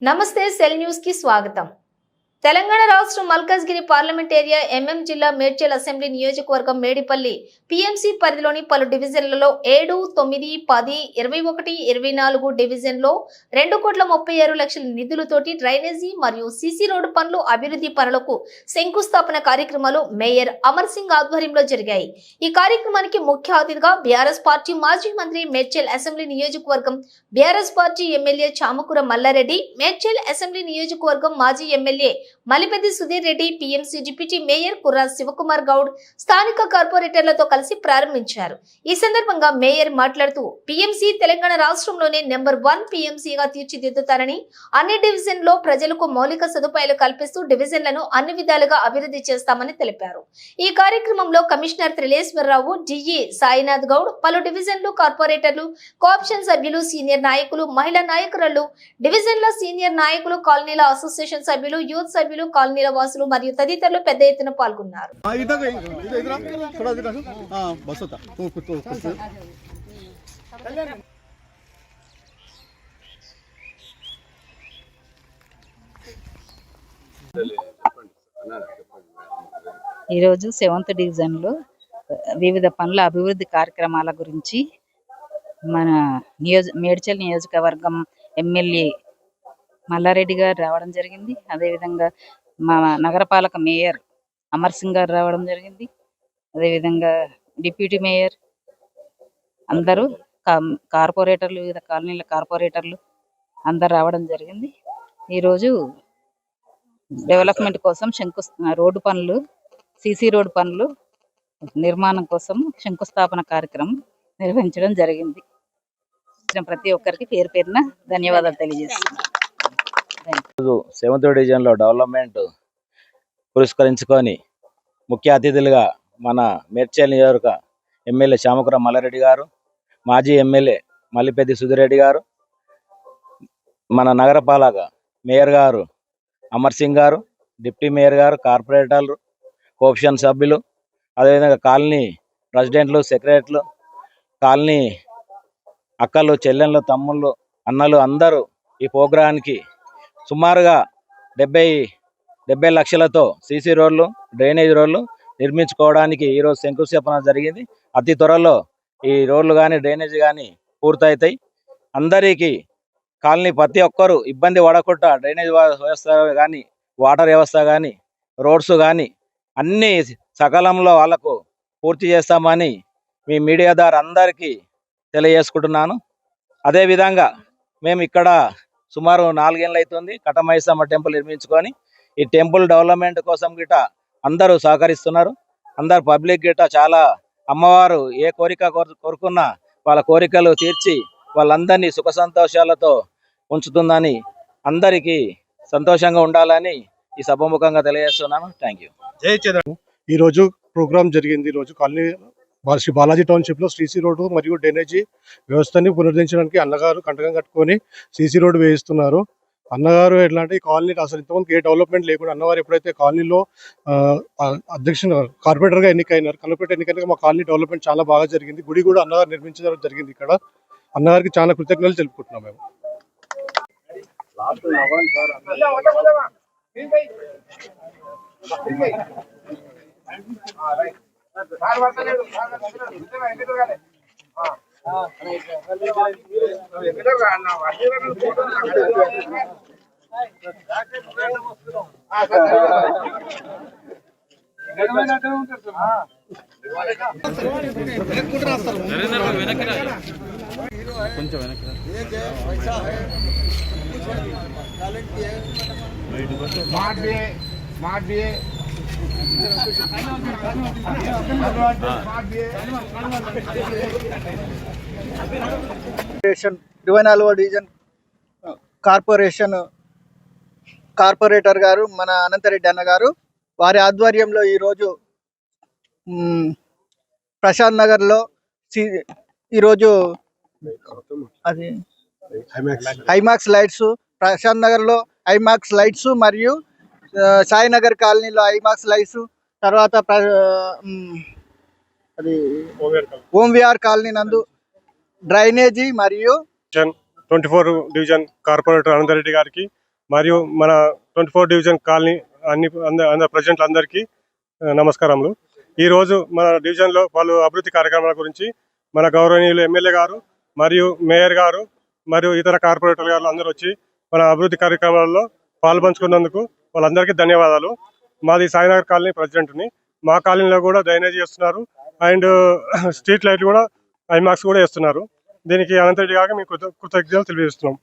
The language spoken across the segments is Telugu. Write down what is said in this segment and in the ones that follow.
నమస్తే సెల్ న్యూస్ కి స్వాగతం। తెలంగాణ రాష్ట్రం మల్కాజ్గిరి పార్లమెంట్ ఏరియా ఎంఎం జిల్లా మేడ్చల్ అసెంబ్లీ నియోజకవర్గం మేడిపల్లి పిఎంసి పరిధిలోని పలు డివిజన్లలో 7, 9, 10, 21, 24 డివిజన్లో 2,36,00,000 నిధులతోటి డ్రైనేజీ మరియు సీసీ రోడ్డు పనులు అభివృద్ధి పనులకు శంకుస్థాపన కార్యక్రమాలు మేయర్ అమర్ సింగ్ ఆధ్వర్యంలో జరిగాయి। ఈ కార్యక్రమానికి ముఖ్య అతిథిగా బీఆర్ఎస్ పార్టీ మాజీ మంత్రి మేడ్చల్ అసెంబ్లీ నియోజకవర్గం BRS party MLA Chamakura Malla Reddy, Medchal assembly నియోజకవర్గం మాజీ MLA Malipeddi Sudheer Reddy, PMC deputy mayor Kurra Shivakumar Goud స్థానిక కార్పొరేటర్లతో కలిసి ప్రారంభించారు। ఈ సందర్భంగా మేయర్ మాట్లాడుతూ పిఎంసి తెలంగాణ రాష్ట్రంలోనే నెంబర్ 1 పిఎంసిగా తీర్చిదిద్దుతారని, అన్ని డివిజన్లో ప్రజలకు మౌలిక సదుపాయాలు కల్పిస్తూ డివిజన్లను అన్ని విధాలుగా అభివృద్ధి చేస్తామని తెలిపారు। ఈ కార్యక్రమంలో కమిషనర్ త్రిలేశ్వరరావు, డిఈ సాయినాథ్ గౌడ్, పలు డివిజన్లు కార్పొరేటర్లు, కోఆప్షన్ సభ్యులు, సీనియర్ నాయకులు, మహిళా నాయకురాలు, డివిజన్ల సీనియర్ నాయకులు, కాలనీల అసోసియేషన్ సభ్యులు, యూత్ సభ్యులు, కాలనీల వాసులు మరియు తదితరులు పెద్ద ఎత్తున పాల్గొన్నారు। ఈరోజు 7th డివిజన్లో వివిధ పనుల అభివృద్ధి కార్యక్రమాల గురించి మన మేడ్చల్ నియోజకవర్గం ఎమ్మెల్యే మల్లారెడ్డి గారు రావడం జరిగింది। అదేవిధంగా మా నగరపాలక మేయర్ అమర్ సింగ్ గారు రావడం జరిగింది। అదేవిధంగా డిప్యూటీ మేయర్ అందరూ కార్పొరేటర్లు, వివిధ కాలనీల కార్పొరేటర్లు అందరు రావడం జరిగింది। ఈరోజు డెవలప్మెంట్ కోసం రోడ్డు పనులు, సీసీ రోడ్డు పనులు నిర్మాణం కోసం శంకుస్థాపన కార్యక్రమం నిర్వహించడం జరిగింది। ప్రతి ఒక్కరికి పేరు పేరున ధన్యవాదాలు తెలియజేస్తున్నాను। 7th డివిజన్లో డెవలప్మెంట్ పురస్కరించుకొని ముఖ్య అతిథులుగా మన మేడ్చల్ నియోజక ఎమ్మెల్యే చామకూర మల్లారెడ్డి గారు, మాజీ ఎమ్మెల్యే మలిపెద్ది సుధీర్ రెడ్డి గారు, మన నగరపాలక మేయర్ గారు అమర్ సింగ్ గారు, డిప్యూటీ మేయర్ గారు, కార్పొరేటర్లు, కోఆప్షన్ సభ్యులు, అదేవిధంగా కాలనీ ప్రెసిడెంట్లు, సెక్రటరీలు, కాలనీ అక్కలు, చెల్లెళ్ళు, తమ్ముళ్ళు, అన్నలు అందరూ ఈ ప్రోగ్రాంకి సుమారుగా 70 లక్షలతో సీసీ రోడ్లు, డ్రైనేజ్ రోడ్లు నిర్మించుకోవడానికి ఈరోజు శంకుస్థాపన జరిగింది। అతి త్వరలో ఈ రోడ్లు కానీ డ్రైనేజ్ కానీ పూర్తవుతాయి। అందరికీ కాలనీ ప్రతి ఒక్కరూ ఇబ్బంది పడకుండా డ్రైనేజ్ వ్యవస్థ కానీ, వాటర్ వ్యవస్థ కానీ, రోడ్స్ కానీ అన్నీ సకాలంలో వాళ్లకు పూర్తి చేస్తామని మీ మీడియా ద్వారా అందరికీ తెలియజేసుకుంటున్నాను। అదేవిధంగా మేము ఇక్కడ సుమారు 4 ఏళ్ళు అవుతుంది కటమైసమ్మ టెంపుల్ నిర్మించుకొని, ఈ టెంపుల్ డెవలప్మెంట్ కోసం గిట అందరూ సహకరిస్తున్నారు। అందరు పబ్లిక్ గిట చాలా అమ్మవారు ఏ కోరిక కోరుకున్నా వాళ్ళ కోరికలు తీర్చి వాళ్ళందరినీ సుఖ సంతోషాలతో ఉంచుతుందని, అందరికీ సంతోషంగా ఉండాలని ఈ సభముఖంగా తెలియజేస్తున్నాను। Thank you. ఈరోజు ప్రోగ్రామ్ జరిగింది। ఈరోజు కాలనీ శ్రీ బాలాజీ టౌన్షిప్ లో సీసీ రోడ్డు మరియు డ్రైనేజీ వ్యవస్థని పునరుద్ధరించడానికి అన్నగారు కంటకం కట్టుకొని సీసీ రోడ్డు వేయిస్తున్నారు। అన్నగారు ఎట్లా అంటే ఈ కాలనీ అసలు ఇంతకుముందు ఏ డెవలప్మెంట్ లేకుండా అన్నగారు ఎప్పుడైతే కాలనీలో కార్పొరేటర్గా ఎన్నికైనారు, మా కాలనీ డెవలప్మెంట్ చాలా బాగా జరిగింది। గుడి కూడా అన్నగారు నిర్మించడం జరిగింది। ఇక్కడ అన్నగారికి చాలా కృతజ్ఞతలు తెలుపుకుంటున్నాం మేము। డివిజన్ కార్పొరేటర్ గారు మన అనంతరెడ్డి అన్న గారు వారి ఆధ్వర్యంలో ఈరోజు ప్రశాంత్ నగర్లో ఈరోజు అది ఐమాక్స్ లైట్స్, ప్రశాంత్ నగర్లో ఐమాక్స్ లైట్స్ మరియు సాయినగర్ కాలనీలో ఐమాక్స్ లైట్స్, తర్వాత అది ఓంవిఆర్ కాలనీ నందు డ్రైనేజీ మరియు 24 డివిజన్ కార్పొరేటర్ అనంతరెడ్డి గారికి మరియు మన 24 డివిజన్ కాలనీ అందరి ప్రజెంట్లందరికీ నమస్కారములు. ఈరోజు మన డివిజన్లో పలు అభివృద్ధి కార్యక్రమాల గురించి మన గౌరవనీయులు ఎమ్మెల్యే గారు మరియు మేయర్ గారు మరియు ఇతర కార్పొరేటర్ గారు అందరూ వచ్చి మన అభివృద్ధి కార్యక్రమాలలో పాల్పంచుకున్నందుకు వాళ్ళందరికీ ధన్యవాదాలు. మాది సాయినగర్ కాలనీ ప్రెసిడెంట్ని. మా కాలనీలో కూడా డ్రైనేజ్ చేస్తున్నారు అండ్ స్ట్రీట్ లైట్లు కూడా ఐమాక్స్ కూడా వేస్తున్నారు. దీనికి అనంతరెడ్డి గారికి మేము కృతజ్ఞతలు తెలియజేస్తున్నాం.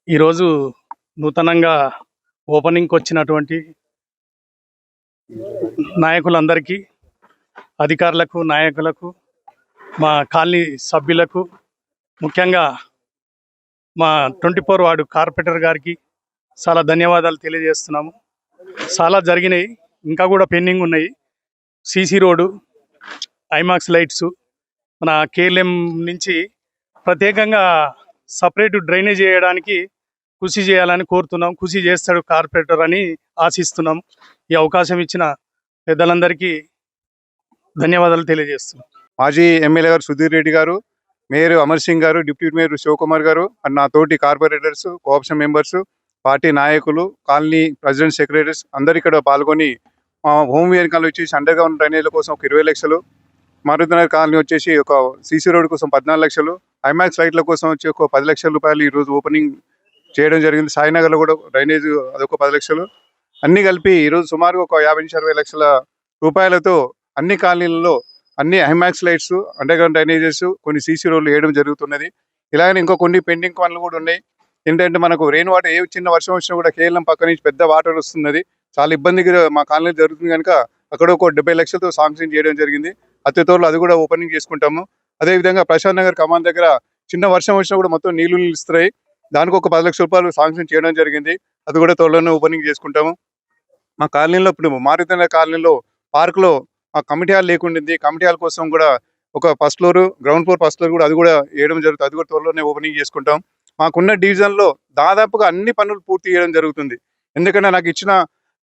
ఈరోజు నూతనంగా ఓపెనింగ్కి వచ్చినటువంటి నాయకులందరికీ, అధికారులకు, నాయకులకు, మా కాలనీ సభ్యులకు, ముఖ్యంగా మా 24 వార్డు కార్పొరేటర్ గారికి చాలా ధన్యవాదాలు తెలియజేస్తున్నాము. చాలా జరిగినాయి, ఇంకా కూడా పెండింగ్ ఉన్నాయి. సీసీ రోడ్డు, ఐమాక్స్ లైట్స్, మన కేఎల్ఎం నుంచి ప్రత్యేకంగా సపరేట్ డ్రైనేజ్ చేయడానికి కృషి చేయాలని కోరుతున్నాం. కృషి చేస్తాడు కార్పొరేటర్ అని ఆశిస్తున్నాం. ఈ అవకాశం ఇచ్చిన పెద్దలందరికీ ధన్యవాదాలు తెలియజేస్తున్నాం. మాజీ ఎమ్మెల్యే గారు సుధీర్ రెడ్డి గారు, మేయర్ అమర్ సింగ్ గారు, డిప్యూటీ మేయర్ శివకుమార్ గారు అండ్ నా తోటి కార్పొరేటర్స్, కోఆప్షన్ మెంబర్స్, పార్టీ నాయకులు, కాలనీ ప్రెసిడెంట్, సెక్రటరీస్ అందరు ఇక్కడ పాల్గొని హోమ్ వెహికల్ వచ్చేసి అండర్ గ్రౌండ్ డ్రైనేజ్ల కోసం ఒక 20 లక్షలు, మారుతినగర్ కాలనీ వచ్చేసి ఒక సీసీ రోడ్ కోసం 14 లక్షలు, ఐమాక్స్ లైట్ల కోసం వచ్చి ఒక 10 లక్షల రూపాయలు ఈరోజు ఓపెనింగ్ చేయడం జరిగింది. సాయినగర్లో కూడా డ్రైనేజ్ అదొక 10 లక్షలు, అన్ని కలిపి ఈరోజు సుమారు ఒక 50-60 లక్షల రూపాయలతో అన్ని కాలనీలలో అన్ని IMAX lights, under ground drainages, కొన్ని సీసీ రోడ్లు వేయడం జరుగుతున్నది. ఇలాగనే ఇంకో కొన్ని పెండింగ్ పనులు కూడా ఉన్నాయి. ఏంటంటే మనకు రెయిన్ వాటర్ ఏ చిన్న వర్షం వచ్చినా కూడా కేవలం పక్క నుంచి పెద్ద వాటర్ వస్తున్నది, చాలా ఇబ్బందిగా మా కాలనీలో జరుగుతుంది. కనుక అక్కడ ఒక 70 లక్షలతో శాంక్షన్ చేయడం జరిగింది. అతి త్వరలో అది కూడా ఓపెనింగ్ చేసుకుంటాము. అదేవిధంగా ప్రశాంత్ నగర్ కమాన్ దగ్గర చిన్న వర్షం వచ్చినా కూడా మొత్తం నీళ్లు నిలుస్తున్నాయి, దానికి ఒక 10 లక్షల రూపాయలు శాంక్షన్ చేయడం జరిగింది. అది కూడా త్వరలోనే ఓపెనింగ్ చేసుకుంటాము. మా కాలనీలో ఇప్పుడు మారుతినగర్ కాలనీలో పార్క్లో మా కమిటీ హాల్ లేకుండింది. కమిటీ హాల్ కోసం కూడా ఒక first floor, ground floor, first floor కూడా అది కూడా వేయడం జరుగుతుంది. అది కూడా త్వరలోనే ఓపెనింగ్ చేసుకుంటాం. మాకున్న డివిజన్లో దాదాపుగా అన్ని పనులు పూర్తి చేయడం జరుగుతుంది. ఎందుకంటే నాకు ఇచ్చిన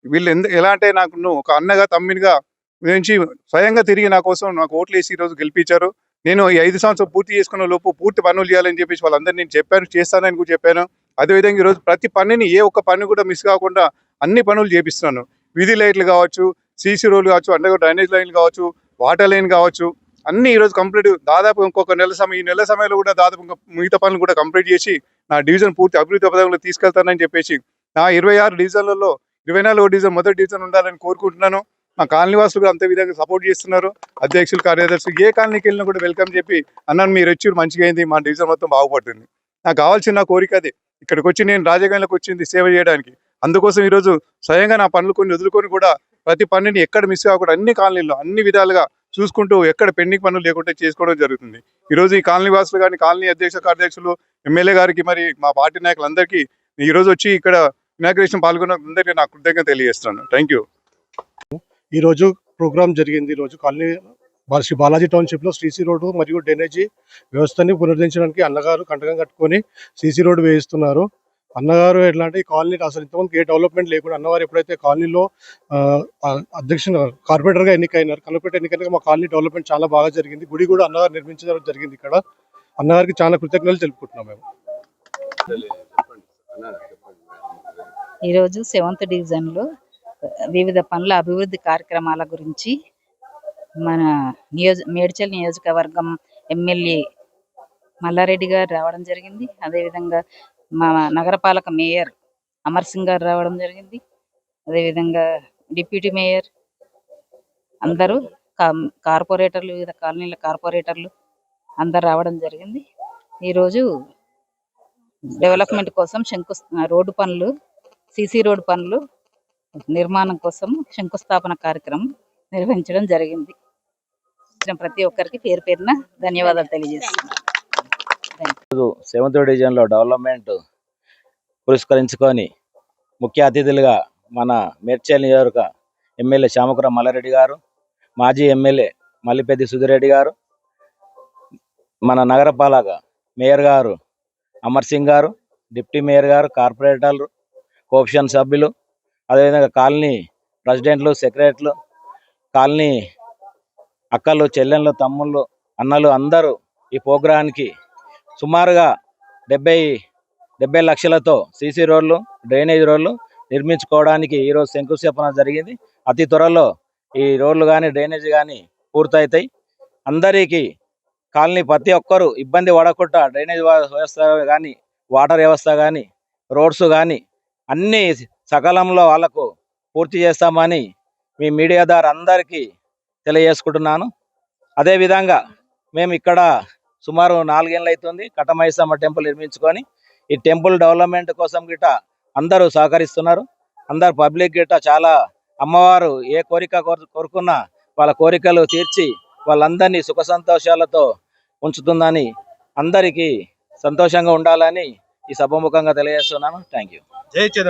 వీళ్ళు ఎలా అంటే నాకు ఒక అన్నగా, తమ్మినిగా నుంచి స్వయంగా తిరిగి నా కోసం నాకు ఓట్లు వేసి ఈరోజు గెలిపించారు. నేను ఈ 5 సంవత్సరాలు పూర్తి చేసుకున్న లోపు పూర్తి పనులు చేయాలని చెప్పేసి వాళ్ళందరూ నేను చెప్పాను, చేస్తానని కూడా చెప్పాను. అదేవిధంగా ఈరోజు ప్రతి పనిని ఏ ఒక్క పని కూడా మిస్ కాకుండా అన్ని పనులు చేపిస్తున్నాను. వీధి లైట్లు కావచ్చు, సీసీ రోడ్లు కావచ్చు, అండర్ డ్రైనేజ్ లైన్లు కావచ్చు, వాటర్ లైన్ కావచ్చు, అన్ని ఈరోజు కంప్లీట్ దాదాపు ఇంకొక ఈ నెల సమయంలో కూడా దాదాపు మిగతా పనులు కూడా కంప్లీట్ చేసి నా డివిజన్ పూర్తి అభివృద్ధి పథకంలో తీసుకెళ్తానని చెప్పేసి నా 26 డివిజన్లలో 24వ డివిజన్ మొదటి డివిజన్ ఉండాలని కోరుకుంటున్నాను. మా కాలనీ వాసులు కూడా అంతే విధంగా సపోర్ట్ చేస్తున్నారు. అధ్యక్షులు, కార్యదర్శులు ఏ కాలనీకి వెళ్ళినా కూడా వెల్కమ్ చెప్పి అన్నాను మీరు వచ్చి మంచిగా అయింది, మా డివిజన్ మొత్తం బాగుపడుతుంది. నాకు కావాల్సిన నా కోరిక అదే. ఇక్కడికి వచ్చి నేను రాజకీయాలకు వచ్చింది సేవ చేయడానికి. అందుకోసం ఈరోజు స్వయంగా నా పనులు కొన్ని వదులుకొని కూడా ప్రతి పనిని ఎక్కడ మిస్ కాకుండా అన్ని కాలనీల్లో అన్ని విధాలుగా చూసుకుంటూ ఎక్కడ పెండింగ్ పనులు లేకుండా చేసుకోవడం జరుగుతుంది. ఈరోజు ఈ కాలనీ వాసులు కానీ, కాలనీ అధ్యక్ష, కార్యదర్శులు, ఎమ్మెల్యే గారికి, మరి మా పార్టీ నాయకులందరికీ ఈరోజు వచ్చి ఇక్కడ ఇనాగ్రేషన్ పాల్గొన్న అందరికీ నా కృతజ్ఞత తెలియజేస్తున్నాను. Thank you. ఈరోజు ప్రోగ్రామ్ జరిగింది. ఈరోజు కాలనీ శ్రీ బాలాజీ టౌన్షిప్లో సీసీ రోడ్డు మరియు డ్రైనేజీ వ్యవస్థని పునరుద్ధరించడానికి అన్నగారు కంటకం కట్టుకొని సీసీ రోడ్డు వేయిస్తున్నారు. అన్నగారు ఎట్లా అంటే ఈ కాలనీ అసలు ఇంతమంది ఏ డెవలప్మెంట్ లేకుండా అన్నగారు ఎప్పుడైతే కాలనీలో కార్పొరేటర్గా ఎన్నికైనారు, కార్పొరేటర్ ఎన్నికైనా మా కాలనీ డెవలప్మెంట్ చాలా బాగా జరిగింది. గుడి కూడా అన్నగారు నిర్మించడం జరిగింది. ఇక్కడ అన్నగారికి చాలా కృతజ్ఞతలు తెలుపుకుంటున్నాం మేము. ఈరోజు 7th డివిజన్లో వివిధ పనుల అభివృద్ధి కార్యక్రమాల గురించి మన మేడ్చల్ నియోజకవర్గం ఎమ్మెల్యే మల్లారెడ్డి గారు రావడం జరిగింది. అదేవిధంగా మా నగరపాలక మేయర్ అమర్ సింగ్ గారు రావడం జరిగింది. అదేవిధంగా డిప్యూటీ మేయర్ అందరూ, కార్పొరేటర్లు, వివిధ కాలనీల కార్పొరేటర్లు అందరు రావడం జరిగింది. ఈరోజు డెవలప్మెంట్ కోసం రోడ్డు పనులు, సీసీ రోడ్డు పనులు నిర్మాణం కోసం శంకుస్థాపన కార్యక్రమం నిర్వహించడం జరిగింది. ప్రతి ఒక్కరికి పేరు పేరున ధన్యవాదాలు తెలియజేస్తున్నాను. 7th డివిజన్లో డెవలప్మెంట్ పురస్కరించుకొని ముఖ్య అతిథులుగా మన మేడ్చల్ నియోజక ఎమ్మెల్యే చామకురం మల్లారెడ్డి గారు, మాజీ ఎమ్మెల్యే మల్లిపెద్ది సుధీరెడ్డి గారు, మన నగరపాలక మేయర్ గారు అమర్ సింగ్ గారు, డిప్యూటీ మేయర్ గారు, కార్పొరేటర్లు, కోఆప్షన్ సభ్యులు, అదేవిధంగా కాలనీ ప్రెసిడెంట్లు, సెక్రటరీలు, కాలనీ అక్కలు, చెల్లెళ్ళు, తమ్ముళ్ళు, అన్నలు అందరూ ఈ ప్రోగ్రాంకి సుమారుగా 70 లక్షలతో సీసీ రోడ్లు, డ్రైనేజ్ రోడ్లు నిర్మించుకోవడానికి ఈరోజు శంకుస్థాపన జరిగింది. అతి త్వరలో ఈ రోడ్లు కానీ డ్రైనేజ్ కానీ పూర్తవుతాయి. అందరికీ కాలనీ ప్రతి ఒక్కరూ ఇబ్బంది పడకుండా డ్రైనేజ్ వ్యవస్థ కానీ, వాటర్ వ్యవస్థ కానీ, రోడ్స్ కానీ అన్నీ సకాలంలో వాళ్లకు పూర్తి చేస్తామని మీ మీడియా ద్వారా అందరికీ తెలియజేసుకుంటున్నాను. అదేవిధంగా మేము ఇక్కడ సుమారు 4 ఏళ్ళు అవుతుంది కట్టమైసమ్మ టెంపుల్ నిర్మించుకొని. ఈ టెంపుల్ డెవలప్మెంట్ కోసం గిట్ట అందరూ సహకరిస్తున్నారు. అందరు పబ్లిక్ గిట్ట చాలా అమ్మవారు ఏ కోరిక కోరుకున్నా వాళ్ళ కోరికలు తీర్చి వాళ్ళందరినీ సుఖ సంతోషాలతో ఉంచుతుందని, అందరికీ సంతోషంగా ఉండాలని ఈ సభాముఖంగా తెలియజేస్తున్నాను. Thank you.